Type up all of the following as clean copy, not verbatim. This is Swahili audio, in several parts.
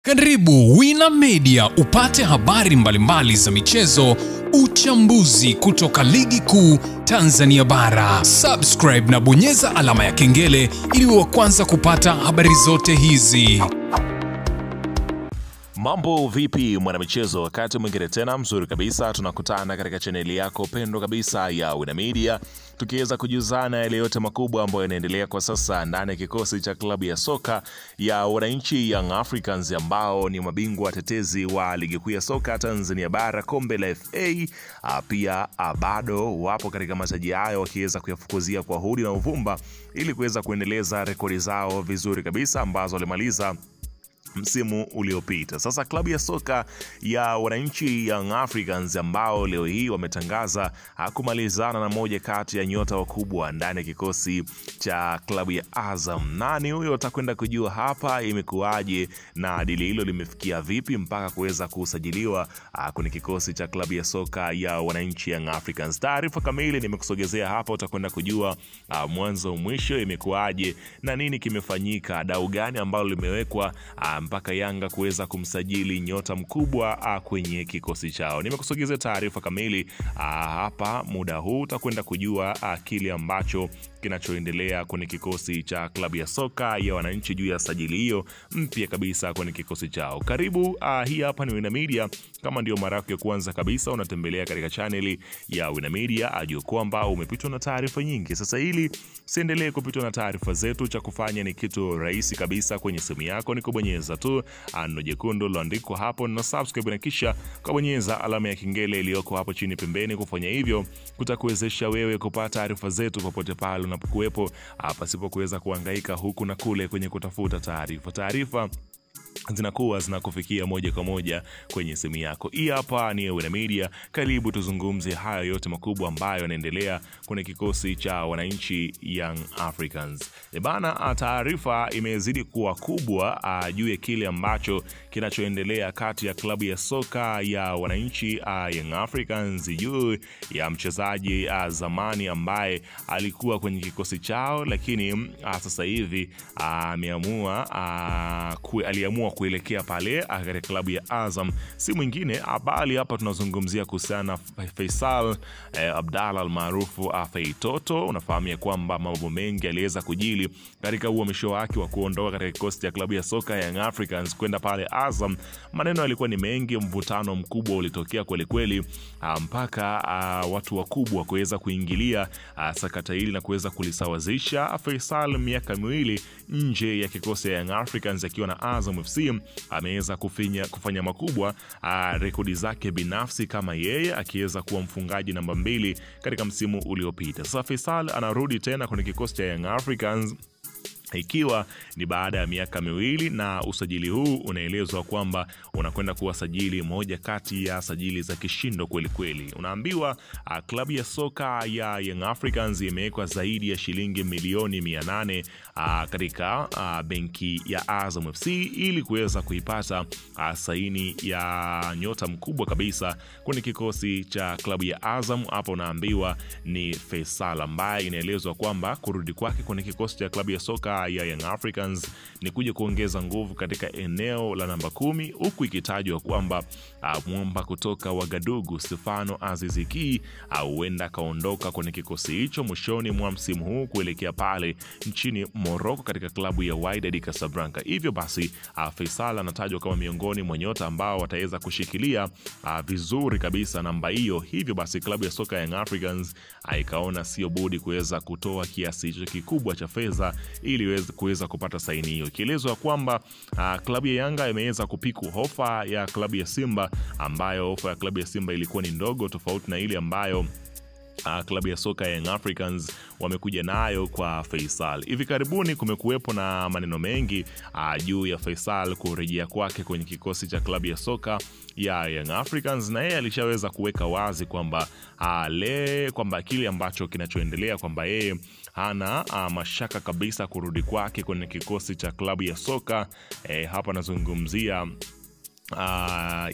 Karibu Wina Media upate habari mbalimbali za michezo, uchambuzi kutoka ligi kuu Tanzania bara. Subscribe na bonyeza alama ya kengele ili uwe wa kwanza kupata habari zote hizi. Mambo vipi mwanamichezo, wakati mwingine tena mzuri kabisa tunakutana katika chaneli yako pendwa kabisa ya Wina Media, tukiweza kujuzana yale yote makubwa ambayo yanaendelea kwa sasa ndani ya kikosi cha klabu ya soka ya wananchi Young Africans, ambao ni mabingwa watetezi wa ligi kuu ya soka Tanzania bara, kombe la FA. Pia bado wapo katika mataji hayo wakiweza kuyafukuzia kwa hudi na uvumba ili kuweza kuendeleza rekodi zao vizuri kabisa ambazo walimaliza msimu uliopita. Sasa klabu ya soka ya wananchi Young Africans ambao leo hii wametangaza kumalizana na moja kati ya nyota wakubwa ndani ya kikosi cha klabu ya Azam. Nani huyo? Utakwenda kujua hapa imekuaje na dili hilo limefikia vipi mpaka kuweza kusajiliwa kwenye kikosi cha klabu ya soka ya wananchi Young Africans. Taarifa kamili nimekusogezea hapa, utakwenda kujua mwanzo mwisho imekuaje na nini kimefanyika, dau gani ambalo limewekwa mpaka Yanga kuweza kumsajili nyota mkubwa kwenye kikosi chao. Nimekusogezea taarifa kamili hapa muda huu, utakwenda kujua kile ambacho kinachoendelea kwenye kikosi cha klabu ya soka ya wananchi juu ya sajili hiyo mpya kabisa kwenye kikosi chao. Karibu, hii hapa ni Wina Media. Kama ndio mara yako ya kwanza kabisa unatembelea katika chaneli ya Wina Media, ajue kwamba umepitwa na taarifa nyingi. Sasa ili siendelee kupitwa na taarifa zetu, cha kufanya ni kitu rahisi kabisa. Kwenye simu yako ni kubonyeza tu neno jekundu liloandikwa hapo na subscribe, na kisha kubonyeza alama ya kengele iliyoko hapo chini pembeni. Kufanya hivyo kutakuwezesha wewe kupata taarifa zetu popote pale unapokuwepo, pasipo kuweza kuhangaika huku na kule kwenye kutafuta taarifa zinakuwa zinakufikia moja kwa moja kwenye simu yako. Hii hapa ni Wina Media. Karibu tuzungumze haya yote makubwa ambayo yanaendelea kwenye kikosi cha wananchi Young Africans. Bana, taarifa imezidi kuwa kubwa juu ya kile ambacho kinachoendelea kati ya klabu ya soka ya wananchi Young Africans juu ya mchezaji zamani ambaye alikuwa kwenye kikosi chao, lakini sasa hivi aliamua kuelekea pale katika klabu ya Azam. Si mwingine bali hapa tunazungumzia kuhusiana Faisal Abdallah almaarufu Feitoto. Unafahamu kwamba mambo mengi aliweza kujili katika uhamisho wake wa kuondoka katika kikosi cha klabu ya soka ya Young Africans kwenda pale Azam. Maneno yalikuwa ni mengi, mvutano mkubwa ulitokea kweli kweli, mpaka watu wakubwa kuweza kuingilia sakata hili na kuweza kulisawazisha. Faisal miaka miwili nje ya kikosi ya Young Africans akiwa na Azam FC ameweza kufanya makubwa, rekodi zake binafsi kama yeye akiweza kuwa mfungaji namba 2 katika msimu uliopita. Sasa Faisal anarudi tena kwenye kikosi cha Young Africans ikiwa ni baada ya miaka miwili, na usajili huu unaelezwa kwamba unakwenda kuwasajili moja kati ya sajili za kishindo kweli kweli. Unaambiwa klabu ya soka ya Young Africans imewekwa zaidi ya shilingi milioni 800 katika benki ya Azam FC ili kuweza kuipata saini ya nyota mkubwa kabisa kwenye kikosi cha klabu ya Azam. Hapo unaambiwa ni Faisal, ambaye inaelezwa kwamba kurudi kwake kwenye kikosi cha klabu ya soka ya Young Africans ni kuja kuongeza nguvu katika eneo la namba 10, huku ikitajwa kwamba mwamba kutoka Wagadugu Stefano Aziz Ki huenda kaondoka kwenye kikosi hicho mwishoni mwa msimu huu kuelekea pale nchini Morocco katika klabu ya Wydad Casablanca. Hivyo basi Faisal anatajwa kama miongoni mwa nyota ambao wataweza kushikilia vizuri kabisa namba hiyo. Hivyo basi klabu ya soka ya Young Africans ikaona sio budi kuweza kutoa kiasi hicho kikubwa cha fedha ili kuweza kupata saini hiyo. Kielezwa kwamba klabu ya Yanga imeweza kupiku ofa ya klabu ya Simba, ambayo ofa ya klabu ya Simba ilikuwa ni ndogo tofauti na ile ambayo klabu ya soka ya Young Africans wamekuja nayo kwa Faisal. Hivi karibuni kumekuwepo na maneno mengi juu ya Faisal kurejea kwake kwenye kikosi cha klabu ya soka ya Young Africans, na yeye alishaweza kuweka wazi kwamba kwamba kile ambacho kinachoendelea kwamba yeye hana mashaka kabisa kurudi kwake kwenye kikosi cha klabu ya soka. Hapa nazungumzia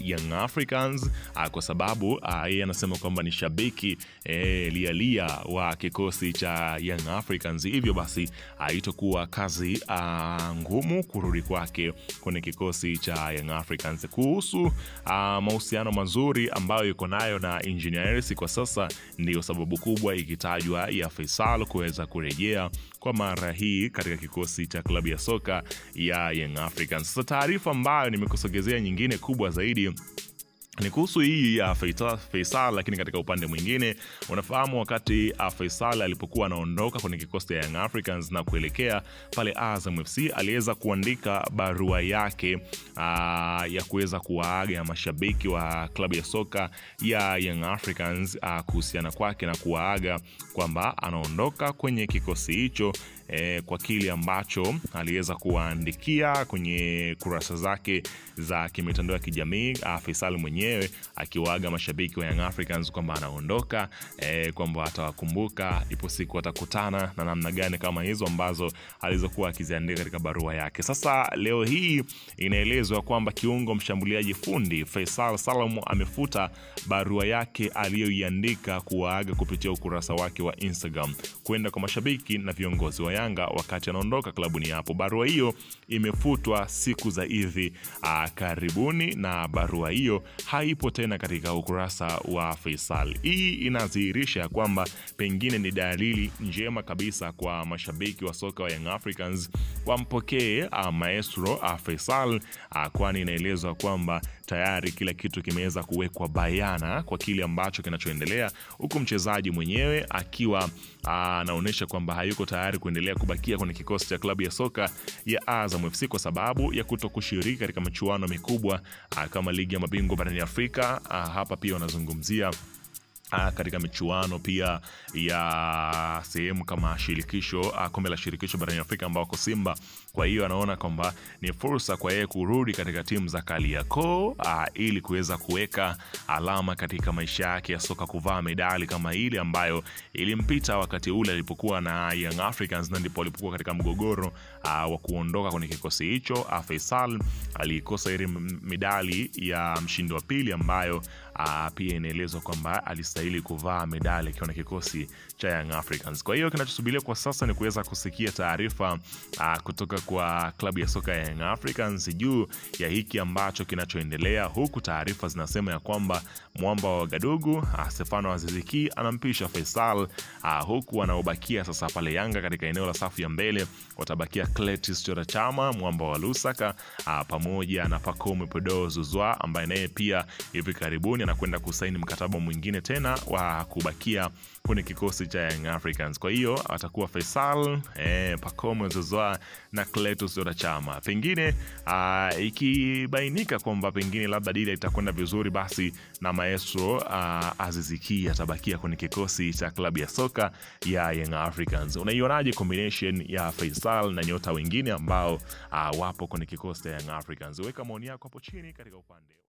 Young Africans kwa sababu yeye anasema kwamba ni shabiki lialia wa kikosi cha Young Africans. Hivyo basi haitakuwa kazi ngumu kurudi kwake kwenye kikosi cha Young Africans. Kuhusu mahusiano mazuri ambayo yuko nayo na Engineer Hersi kwa sasa, ndio sababu kubwa ikitajwa ya Faisal kuweza kurejea kwa mara hii katika kikosi cha klabu ya soka ya Young Africans. Sasa taarifa ambayo nimekusogezea nyingine kubwa zaidi ni kuhusu hii ya Faisal, lakini katika upande mwingine unafahamu wakati Faisal alipokuwa anaondoka kwenye kikosi cha Young Africans na kuelekea pale Azam FC, aliweza kuandika barua yake ya kuweza kuwaaga mashabiki wa klabu ya soka ya Young Africans kuhusiana kwake na kuwaaga kwamba anaondoka kwenye kikosi hicho kwa kile ambacho aliweza kuwaandikia kwenye kurasa zake za kimitandao ya kijamii. Faisal mwenyewe akiwaaga mashabiki wa Young Africans kwamba anaondoka, kwamba atawakumbuka, ipo siku atakutana na namna gani kama hizo ambazo alizokuwa akiziandika katika barua yake. Sasa leo hii inaelezwa kwamba kiungo mshambuliaji fundi Faisal Salum amefuta barua yake aliyoiandika kuwaaga kupitia ukurasa wake wa Instagram kwenda kwa mashabiki na viongozi wa Yanga wakati anaondoka klabuni hapo. Barua hiyo imefutwa siku za hivi karibuni, na barua hiyo haipo tena katika ukurasa wa Faisal. Hii inadhihirisha kwamba pengine ni dalili njema kabisa kwa mashabiki wa soka wa Young Africans wampokee maestro Faisal, kwani inaelezwa kwamba tayari kila kitu kimeweza kuwekwa bayana kwa kile ambacho kinachoendelea, huku mchezaji mwenyewe akiwa anaonesha kwamba hayuko tayari kuendelea kubakia kwenye kikosi cha klabu ya soka ya Azam FC kwa sababu ya kutokushiriki katika michuano mikubwa kama ligi ya mabingwa barani Afrika. Hapa pia wanazungumzia katika michuano pia ya sehemu kama shirikisho, kombe la shirikisho barani Afrika ambao kwa Simba. Kwa hiyo anaona kwamba ni fursa kwa yeye kurudi katika timu za Kariakoo ili kuweza kuweka alama katika maisha yake ya soka, kuvaa medali kama ile ambayo ilimpita wakati ule alipokuwa na Young Africans, na ndipo alipokuwa katika mgogoro wa kuondoka kwenye kikosi hicho. Faisal alikosa ile medali ya mshindi wa pili ambayo pia inaelezwa kwamba alistahili kuvaa medali akiwa na kikosi cha Young Africans. Kwa hiyo kinachosubiriwa kwa sasa ni kuweza kusikia taarifa kutoka kwa klabu ya soka ya Young Africans juu ya hiki ambacho kinachoendelea, huku taarifa zinasema ya kwamba mwamba wa Wagadugu Stefano Aziz Ki anampisha Faisal, huku wanaobakia sasa pale Yanga katika eneo la safu ya mbele watabakia Clatous Chota Chama, mwamba wa Lusaka, pamoja na Pacome Pedro Zouzoua ambaye naye pia hivi karibuni anakwenda kusaini mkataba mwingine tena wa kubakia kwenye kikosi cha Young Africans. Kwa hiyo atakuwa Faisal, Pacome Zouzoua na Clatous Chota Chama. Pengine ikibainika kwamba pengine labda dili itakwenda vizuri, basi na maestro Aziz Ki atabakia kwenye kikosi cha klabu ya soka ya Young Africans. Unaionaje combination ya Faisal na nyota wengine ambao wapo kwenye kikosi cha Young Africans? Weka maoni yako hapo chini katika upande